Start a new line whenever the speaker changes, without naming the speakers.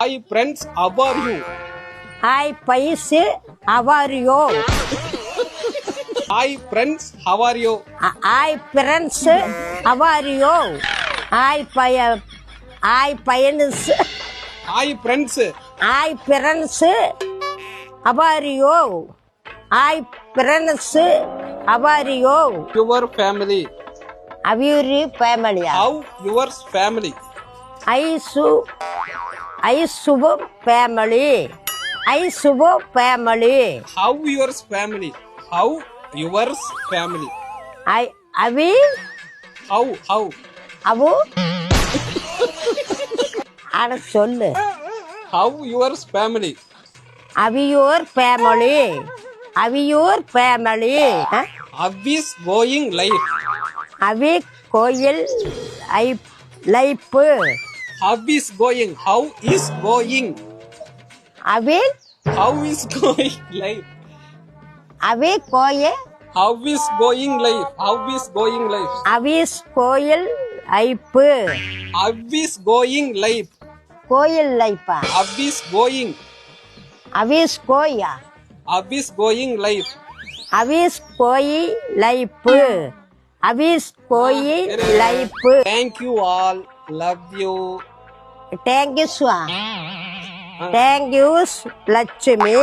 Hi friends, how are you?
Hi, Paisi, how are you?
Hi friends, how are you?
Hi, parents, how are you? Hi, parents.
Hi friends,
Hi, parents, how are you? Hi, parents, how are you?
your family.
Have you family?
How your family?
I Subu family. I Subu family.
How your family? How your family?
Avi,
How?
Abu, அட சொல்லு.
How your family?
Your family. Your family.
How is going life?
How is கோயில் life.
How is going? How is going?
How is
How is going life?
How is கோயில்
How is going life? How is going life?
How is கோயில் life.
How is going life?
கோயில் லைப்பா?
How is going?
How is கோயா?
How is going life?
How is கோயி life. How is கோயி life.
Thank you all. Love you.
Thank you Suva. Thank you Lakshmi.